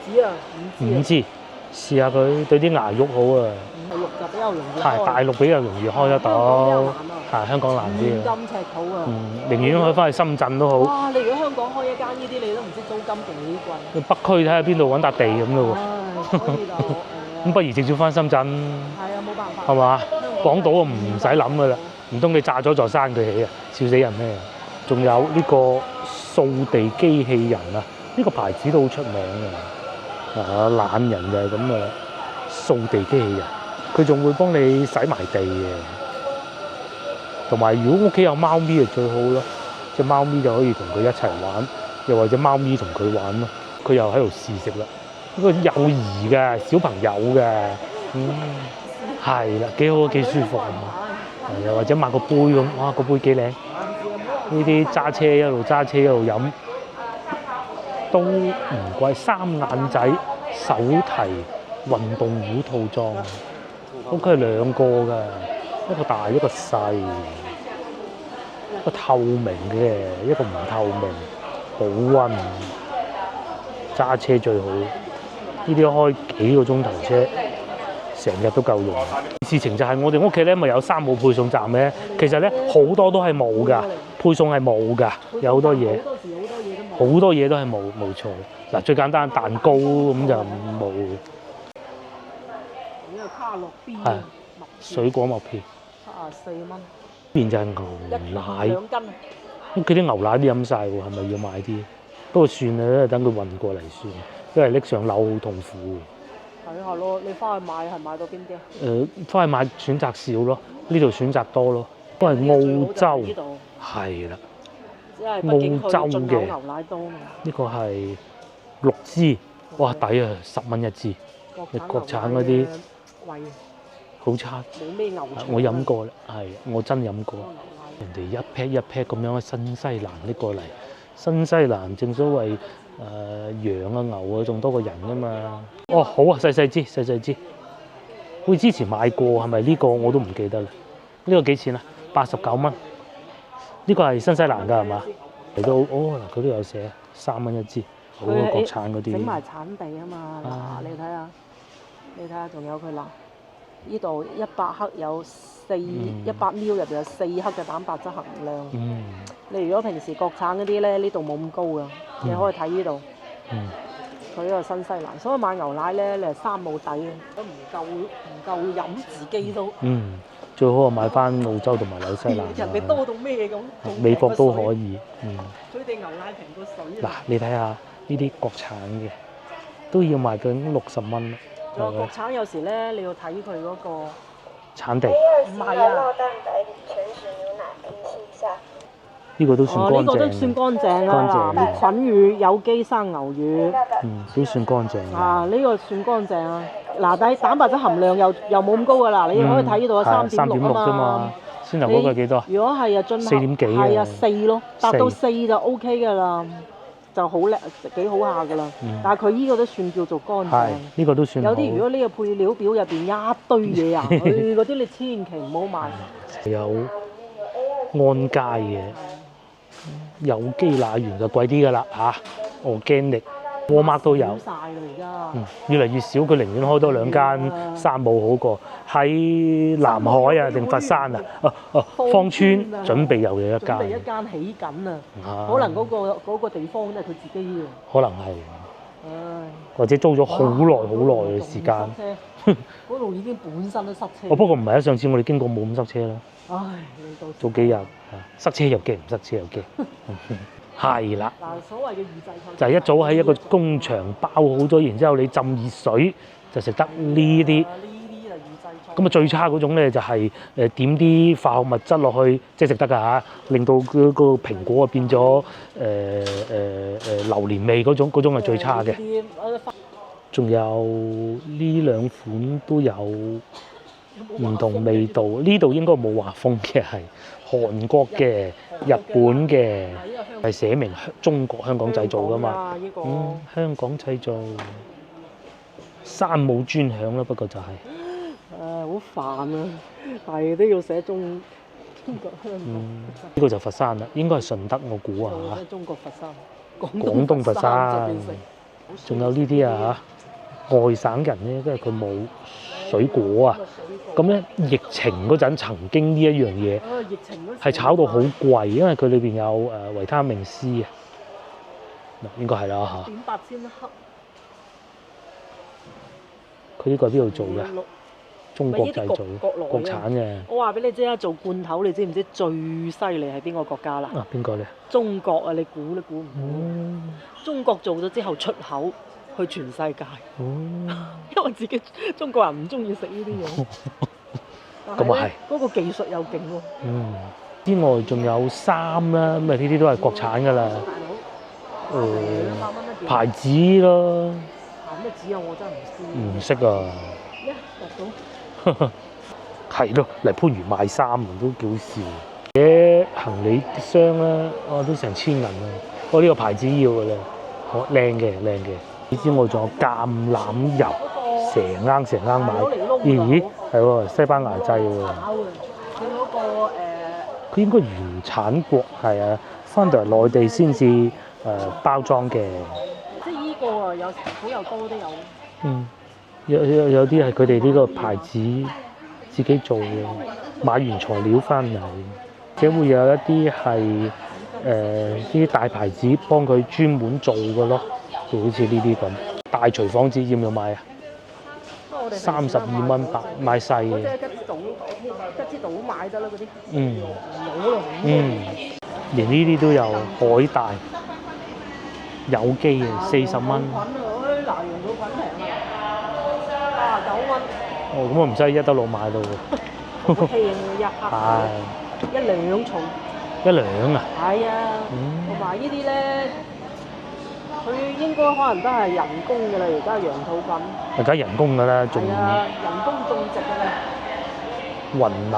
止啊，5支，試下佢對啲牙肉好啊。大陸就比較容易開。係大陸比較容易開得到，係香港難啲啊。金尺土啊！寧願開翻去深圳都好。哇！你如果香港開一間呢啲，你都唔知租金幾貴。北區睇下邊度揾笪地咁咯喎。咁不如直接翻深圳。係啊，冇辦法。係嘛？港島啊唔使諗噶啦，唔通你炸咗座山佢起啊？笑死人咩？仲有呢個掃地機器人啊，呢個牌子都好出名啊！懶人就係咁啊，掃地機器人，佢仲會幫你洗埋地嘅。同埋如果屋企有貓咪就最好咯，隻貓咪就可以同佢一齊玩，又或者貓咪同佢玩咯。佢又喺度試食啦。呢個幼兒嘅小朋友嘅，係啦，幾好幾舒服啊！係啊，或者買個杯咁，哇，個杯幾靚！呢啲揸車一路揸車一路飲都唔貴，三眼仔手提運動帽套裝，咁佢係2個㗎，一個大一個細，一個透明嘅，一個唔透明，保溫，揸車最好。呢啲開幾個鐘頭車，成日都夠用。事情就係我哋屋企咧，咪有3號配送站嘅。其實咧好多都係冇㗎，配送係冇㗎，有好多嘢。好多嘢都係冇錯。嗱，最簡單蛋糕咁就冇。呢個卡樂 B 係水果麥片，74蚊。邊就係牛奶。2斤。屋企啲牛奶都飲晒喎，係咪要買啲？不過算啦，等佢運過嚟算。因為拎上樓好痛苦。睇下咯，你翻去買係買到邊啲？翻去買選擇少咯，呢度選擇多咯。都係澳洲，係啦。澳洲嘅牛奶多嘛？呢個係6支，哇抵啊！10蚊1支。你國產嗰啲貴，好差。冇咩牛。我飲過啦，係我真飲過。人哋一 pack 一 pack 咁樣喺新西蘭拎過嚟，新西蘭正所謂。羊啊牛啊仲多過人㗎嘛。哦好啊，細支，好似之前買過係咪呢個我都唔記得啦。呢個幾錢啊？ 89蚊。呢個係新西蘭㗎係嘛？嚟到哦，嗱佢都有寫3蚊一支，好過國產嗰啲。整埋產地啊嘛，嗱你睇下，仲有佢嗱，呢度100克有100 ml 入邊有4克嘅蛋白質含量。你如果平時國產嗰啲咧，呢度冇咁高㗎，你可以睇呢度。佢呢個新西蘭，所以買牛奶咧，你係3冇底嘅，都唔夠飲自己都。最好係買翻澳洲同埋紐西蘭。人哋多到咩咁？美國都可以。佢哋牛奶平過水。嗱，你睇下呢啲國產嘅，都要賣到60蚊。國產有時咧，你要睇佢嗰個產地。唔係啊。呢個都算乾淨。呢個都算乾淨啊！滅菌乳、有機生牛乳。都算乾淨。呢個算乾淨啊！嗱，但係蛋白質含量又冇咁高㗎啦，你可以睇呢度啊3.6啊嘛。先頭嗰個幾多？如果係啊，進口4點幾啊？係啊，4咯，達到4就 OK 㗎啦，就好叻，幾好下㗎啦。但係佢呢個都算叫做乾淨。係，呢個都算好。有啲如果呢個配料表入邊一堆嘢啊，嗰啲你千祈唔好買。有安佳嘅有機奶源就貴啲㗎啦嚇，organic。Walmart 都有，越嚟越少，佢寧願開多2間山姆好過。喺南海啊定佛山啊，芳村準備又有一間。準備一間起緊啊！可能嗰個地方都係佢自己嘅。可能係。或者租咗好耐嘅時間。嗰度已經本身都塞車。不過唔係啊，上次我哋經過冇咁塞車啦。唉，你到早幾日塞車又驚，唔塞車又驚。係啦，所謂嘅預製菜就係一早喺一個工場包好咗，然之後你浸熱水就食得呢啲。呢啲就預製菜。咁啊最差嗰種咧就係點啲化學物質落去，即係食得㗎嚇，令到嗰個蘋果啊變咗榴蓮味嗰種係最差嘅。仲有呢2款都有唔同味道，呢度應該冇畫風嘅，係韓國嘅、日本嘅，係寫明中國香港製造㗎嘛。香港製造，山姆專享啦，不過就係。好煩啊！係都要寫中國香港。呢個就佛山啦，應該係順德我估啊嚇。中國佛山，廣東佛山。仲有呢啲啊嚇，外省人咧，因為佢冇水果啊。咁咧，疫情嗰陣曾經呢一樣嘢係炒到好貴，因為佢裏邊有維他命 C 啊。嗱，應該係啦嚇。點8千克？佢呢個係邊度做嘅？中國製造，國產嘅。我話俾你知啊，做罐頭你知唔知最犀利係邊個國家啦？邊個咧？中國啊！你估唔到。中國做咗之後出口去全世界。因為自己中國人唔中意食呢啲嘢。咁啊係。嗰個技術又勁喎。之外仲有衫啦，咁啊呢啲都係國產㗎啦。牌子咯。咩紙啊？我真係唔識啊。係咯，嚟番禺賣衫都幾好笑。嘅行李箱啦，都成1000銀啊！呢個牌子要㗎啦，靚嘅。之外仲有橄欖油，成罌買。咦，係喎，西班牙製喎。佢嗰個佢應該原產國係啊，翻到嚟內地先至包裝嘅。即係依個啊，有好有多都有。有啲係佢哋呢個牌子自己做嘅，買完材料翻嚟，而且會有一啲係啲大牌子幫佢專門做嘅咯，就好似呢啲咁。大廚房紙要唔要買啊？32蚊買細嘅。吉之島買得啦嗰啲。連呢啲都有海帶，有機嘅40蚊。咁我唔使1德路買到喎。好輕1克。係。1兩重。1兩啊？係啊。同埋呢啲咧，佢應該可能都係人工㗎啦，而家羊肚粉。而家人工㗎啦，仲。係啊，人工種植㗎啦。雲南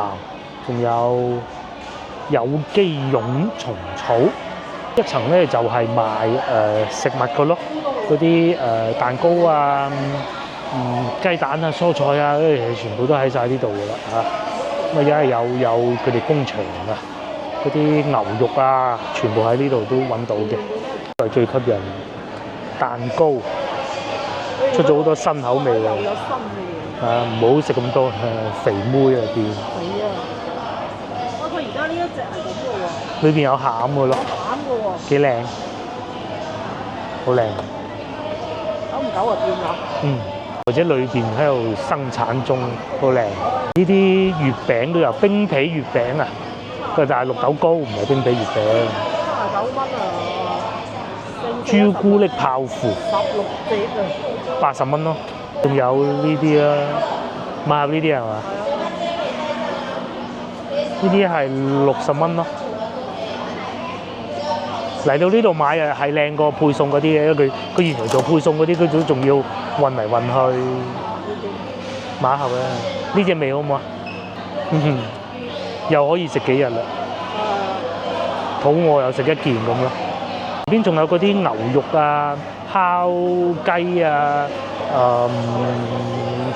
仲有機蛹蟲草，一層咧就係賣食物㗎咯，嗰啲蛋糕啊。雞蛋啊、蔬菜啊，全部都喺晒呢度㗎啦嚇。咁啊，因為有佢哋工場啊，嗰啲牛肉啊，全部喺呢度都揾到嘅，係最吸引。蛋糕出咗好多新口味喎，有新嘅嘢。啊，唔好食咁多，肥妹啊啲。係啊，佢而家呢一隻係咁嘅喎，裏邊有餡嘅咯，餡嘅喎，幾靚，好靚。久唔久就變啦。嗯，或者裏邊喺度生產中，好靚。呢啲月餅都有冰皮月餅啊，佢就係綠豆糕，唔係冰皮月餅。39蚊啊！朱古力泡芙16隻啊，80蚊咯。仲有呢啲啊，買下呢啲係嘛？呢啲係60蚊咯。嚟到呢度買啊，係靚過配送嗰啲嘅，因為佢原來做配送嗰啲，佢都仲要運嚟運去。馬盒啊，呢隻味好唔好啊？又可以食幾日啦。肚餓又食一件咁咯。邊仲有嗰啲牛肉啊、烤雞啊、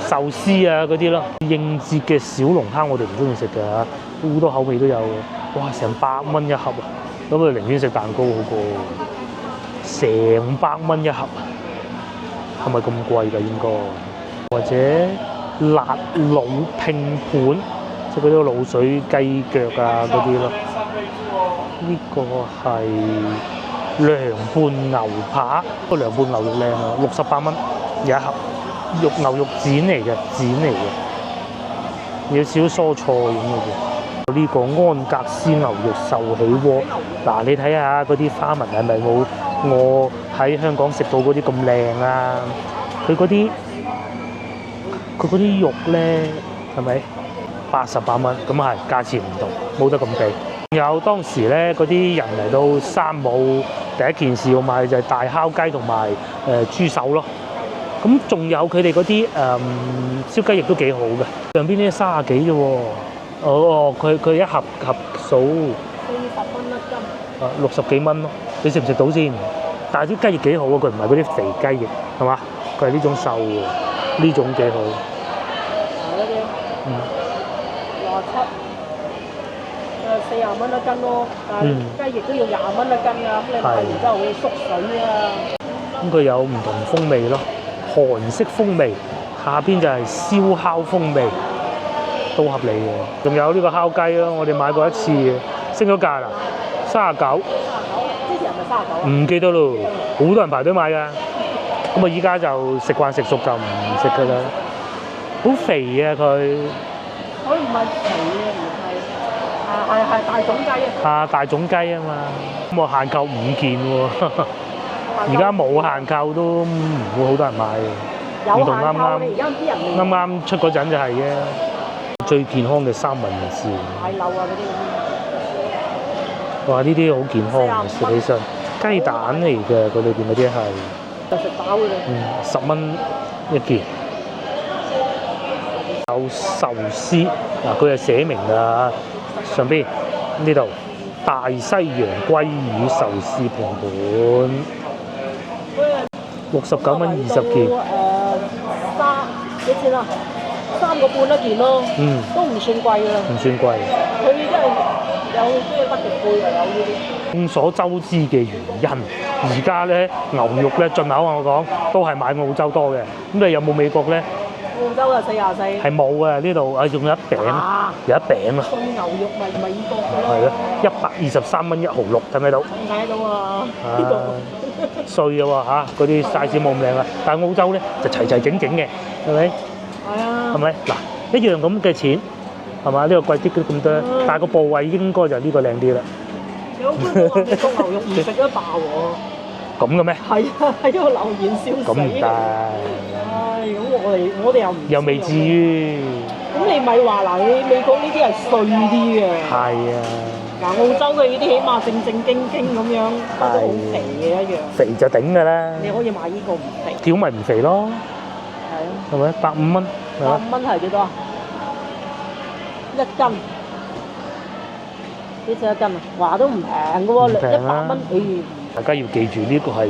壽司啊嗰啲咯。應節嘅小龍蝦我哋唔中意食㗎嚇，好多口味都有嘅。哇，成100蚊一盒啊！咁啊，寧願食蛋糕好過。成100蚊一盒，係咪咁貴㗎？應該或者辣滷拼盤，即係嗰啲滷水雞腳啊嗰啲咯。呢個係涼拌牛扒，個涼拌牛肉靚啊，68蚊有一盒，牛肉剪嚟嘅，有少少蔬菜咁嘅啫。呢個安格斯牛肉壽喜鍋，嗱你睇下嗰啲花紋係咪冇我喺香港食到嗰啲咁靚啊？佢嗰啲肉咧係咪88蚊？咁係價錢唔同，冇得咁比。有當時咧嗰啲人嚟到山姆，第一件事要買就係大烤雞同埋豬手咯。咁仲有佢哋嗰啲燒雞翼都幾好嘅，上邊呢30幾啫喎。佢一盒數40蚊一斤。60幾蚊咯。你食唔食到先？但係啲雞翼幾好啊，佢唔係嗰啲肥雞翼，係嘛？佢係呢種瘦嘅，呢種幾好。嗰啲67，40蚊一斤咯，但係雞翼都要20蚊一斤啊！咁你買完之後會縮水啊。咁佢有唔同風味咯，韓式風味，下邊就係燒烤風味，都合理嘅。仲有呢個烤雞咯，我哋買過一次嘅，升咗價啦，39。之前係咪39？唔記得咯，好多人排隊買㗎。咁啊，依家就食慣食熟就唔食㗎啦。好肥啊佢！佢唔係肥嘅，而係大種雞啊！啊，大種雞啊嘛，咁我限購5件喎。而家冇限購都唔會好多人買嘅。有限購，啱你而家啲人啱出嗰陣就係嘅。最健康嘅三文治。買樓啊嗰啲咁。哇！呢啲好健康嘅，食起身雞蛋嚟嘅，佢裏邊嗰啲係。就食飽嘅啦。10蚊一件。有壽司嗱，佢係寫明㗎，上邊呢度大西洋鮭魚壽司拼盤，69蚊20件。幾錢啊？3個半一件咯。都唔算貴㗎啦。唔算貴。佢真係有即係北極貝又有呢啲。眾所周知嘅原因，而家咧牛肉咧進口啊，我講都係買澳洲多嘅。咁你有冇美國咧？澳洲啊44。係冇啊，呢度仲有一餅，有一餅啊。送牛肉咪美國嘅咯。係咯，123蚊1毫6，睇唔睇到？睇到啊！呢度碎嘅喎嚇，嗰啲 size 冇咁靚啊。但係澳洲咧就齊齊整整嘅，係咪？係啊。係咪？嗱，一樣咁嘅錢，係嘛？呢個貴啲咁多，但係個部位應該就呢個靚啲啦。有觀眾話美國牛肉唔食得飽喎。咁嘅咩？係啊，喺個留言笑死。咁唔得。唉，咁我哋又未至於。咁你咪話嗱，你美國呢啲係碎啲嘅。係啊。嗱，澳洲嘅呢啲起碼正正經經咁樣，都好肥嘅一樣。肥就頂㗎啦。你可以買呢個唔肥。條咪唔肥咯。係啊。係咪？150蚊。150蚊係幾多啊？1斤。幾錢一斤啊？話都唔平嘅喎，100蚊。大家要記住呢個係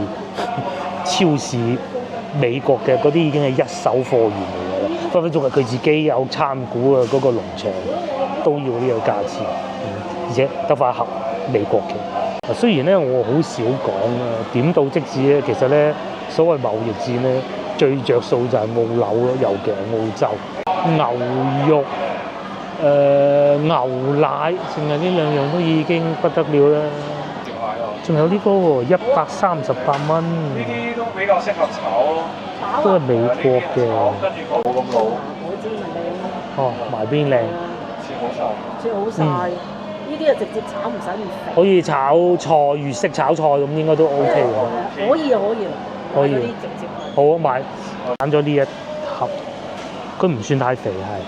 超市美國嘅嗰啲已經係一手貨源嚟㗎啦，分分鐘係佢自己有參股啊嗰個農場。都要呢個價錢，而且得翻一盒美國嘅。雖然咧我好少講啊，點到即止咧，其實咧所謂貿易戰咧，最着數就係澳紐咯，尤其係澳洲牛肉。牛奶，淨係呢兩樣都已經不得了啦。仲有呢個喎，138蚊。呢啲都比較適合炒咯。都係美國嘅。跟住冇咁老。我知咪靚咯。哦，埋邊靚。切好晒。切好晒，呢啲啊直接炒唔使咁肥。可以炒菜，粵式炒菜咁應該都 OK 嘅。可以啊，可以啊。可以。啲直接。好啊，揀咗呢一盒，佢唔算太肥係。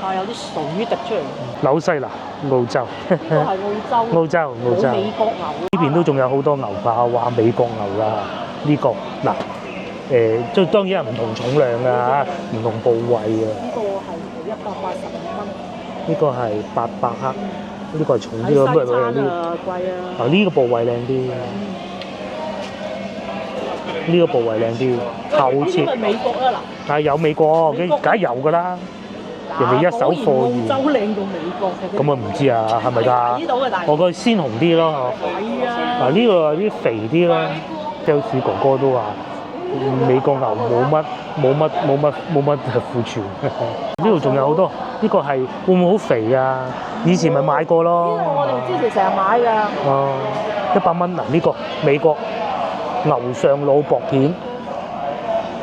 有啲水滴出嚟。紐西蘭、澳洲。都係澳洲。澳洲。冇美國牛。呢邊都仲有好多牛扒，哇！美國牛啦，呢個嗱即當然係唔同重量㗎嚇，唔同部位㗎。呢個係185蚊。呢個係800克，呢個係重啲咯，西餐啊貴啊。啊呢個部位靚啲，呢個部位靚啲，厚切。呢啲咪美國啊嗱。但係有美國，梗係有㗎啦。人哋一手貨源。澳洲靚過美國嘅。咁啊唔知啊，係咪㗎？睇到嘅，但係。我覺得鮮紅啲咯，係啊。嗱呢個有啲肥啲啦，有時哥哥都話美國牛冇乜庫存。呢度仲有好多，呢個係會唔會好肥啊？以前咪買過咯。呢個我哋之前成日買㗎。哦，100蚊嗱，呢個美國牛上腦薄片，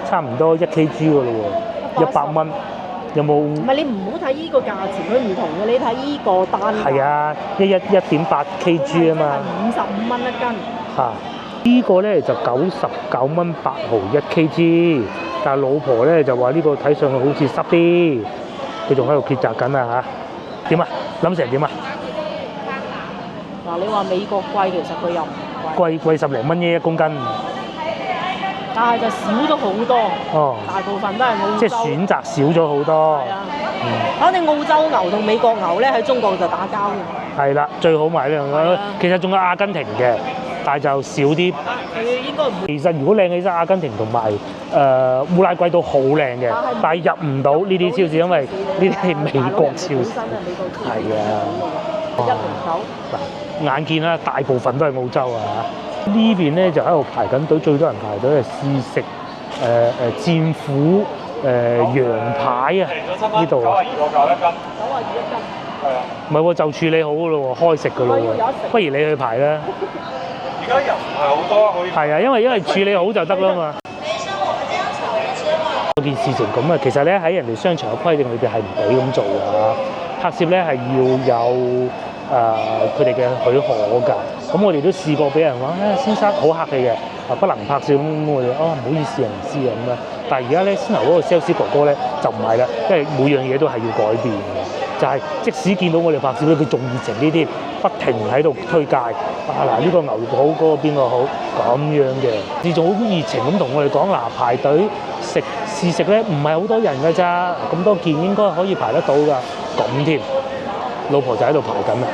差唔多1kg 㗎咯喎，100蚊。有冇？唔係你唔好睇依個價錢，佢唔同嘅。你睇依個單價。係啊，1.8 kg 啊嘛。55蚊一斤。嚇！呢個咧就99蚊8毫1kg，但係老婆咧就話呢個睇上去好似濕啲，佢仲喺度抉擇緊啊嚇。點啊？諗成點啊？嗱，你話美國貴，其實佢又唔貴10零蚊啫1公斤。但係就少咗好多。哦。大部分都係澳洲。即係選擇少咗好多。係啊。反正澳洲牛同美國牛咧喺中國就打交嘅。係啦，最好買呢樣嘢。其實仲有阿根廷嘅，但係就少啲。佢應該唔會。其實如果靚起身，阿根廷同埋烏拉圭都好靚嘅，但係入唔到呢啲超市，因為呢啲係美國超市。係啊。109。嗱，眼見啦，大部分都係澳洲啊。呢邊咧就喺度排緊隊，最多人排隊係試食戰斧羊排啊！呢度啊。92個價一斤。92一斤。係啊。唔係喎，就處理好㗎咯喎，開食㗎咯喎。不如你去排啦。而家人唔係好多，可以。係啊，因為處理好就得啦嘛。嗰件事情咁啊，其實咧喺人哋商場嘅規定裏邊係唔俾咁做㗎。拍攝咧係要有佢哋嘅許可㗎。咁我哋都試過俾人話先生好客氣嘅，不能拍攝咁，我哋唔好意思啊，唔知啊咁樣。但係而家咧先頭嗰個 sales 哥哥咧就唔係啦，因為每樣嘢都係要改變嘅，就係、即使見到我哋拍攝咧，佢仲熱情呢啲，不停喺度推介嗱呢個牛肉好，嗰個邊個好咁樣嘅，你仲好熱情咁同我哋講排隊試食咧，唔係好多人㗎咋，咁多件應該可以排得到㗎，咁添，老婆就喺度排緊啦。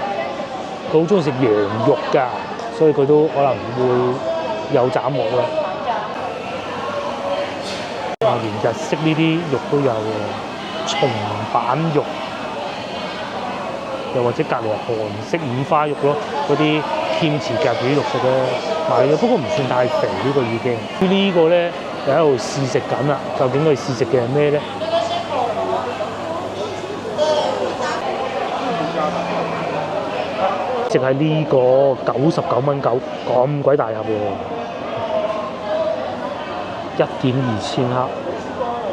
佢好中意食羊肉㗎，所以佢都可能會有斬獲啦。連日式呢啲肉都有喎，松板肉，又或者隔離係韓式五花肉咯，嗰啲劍池夾魚肉食咧買咗，不過唔算太肥呢個已經。呢個咧就喺度試食緊啦，究竟佢試食嘅係咩咧？淨係呢個99蚊9咁鬼大盒喎，1.2千克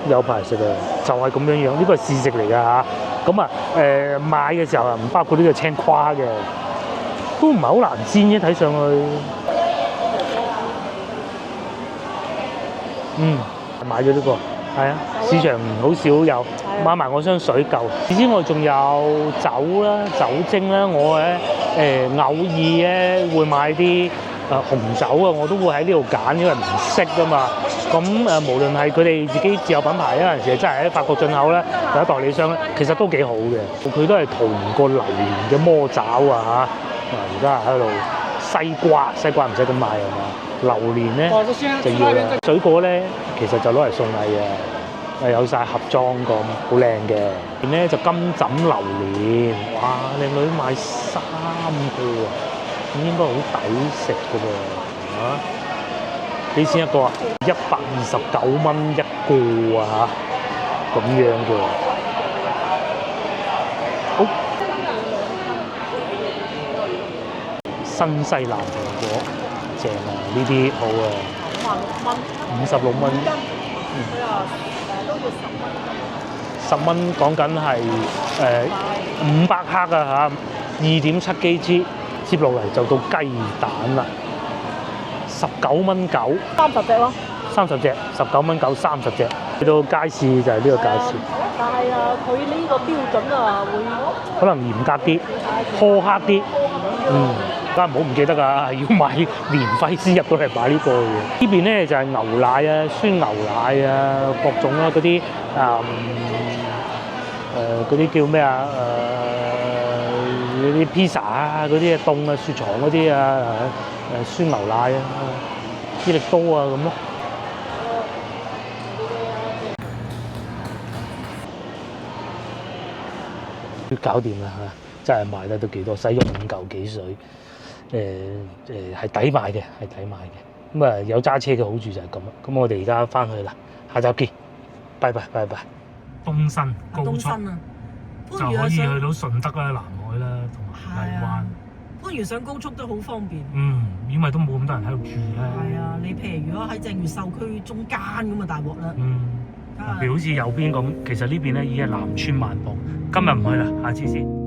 有排食啊！就係咁樣樣，呢個係試食嚟㗎嚇。咁啊買嘅時候啊唔包括呢個青瓜嘅，都唔係好難煎啫，睇上去。買咗呢個，係啊，市場好少有，買埋我箱水夠。之外仲有酒啦、酒精啦，我咧偶爾咧會買啲紅酒啊，我都會喺呢度揀，因為唔識㗎嘛。咁無論係佢哋自己自有品牌，有陣時真係喺法國進口咧，或者代理商咧，其實都幾好嘅。佢都係塗個榴蓮嘅魔爪啊嚇！而家喺度西瓜唔使咁買係嘛？榴蓮咧就要啦。水果咧其實就攞嚟送禮嘅。有晒盒裝咁，好靚嘅。然咧就金枕榴蓮，哇！靚女買3個啊，咁應該好抵食嘅喎，啊！幾錢一個啊？129蚊一個啊嚇，咁樣嘅。好，新西蘭蘋果，正啊！呢啲好啊，56蚊。佢話都要10蚊。10蚊講緊係500克啊嚇，2.7kg，接落嚟就到雞蛋啦，19蚊9。30隻咯。30隻，19蚊9 30隻。去到街市就係呢個價錢。但係啊，佢呢個標準啊會可能嚴格啲，苛刻啲。梗係唔好唔記得㗎，係要買年費先入到嚟買呢個嘅。呢邊咧就係牛奶啊、酸牛奶啊、各種啊嗰啲嗰啲叫咩啊？嗰啲 pizza 啊，嗰啲凍啊、雪藏嗰啲啊，酸牛奶啊、益力多啊咁咯。搞掂啦嚇，真係賣得都幾多，使咗5嚿幾水。係抵買嘅，係抵買嘅。咁啊有揸車嘅好處就係咁啦。咁我哋而家翻去啦，下集見，拜拜拜拜。東新高速就可以去到順德啦、南海啦同埋荔灣。番禺上高速都好方便。因為都冇咁多人喺度住咧。係啊，你譬如如果喺正越秀區中間咁啊，大鑊啦。譬如好似右邊咁，其實呢邊咧已經係南村萬博。今日唔去啦，下次先。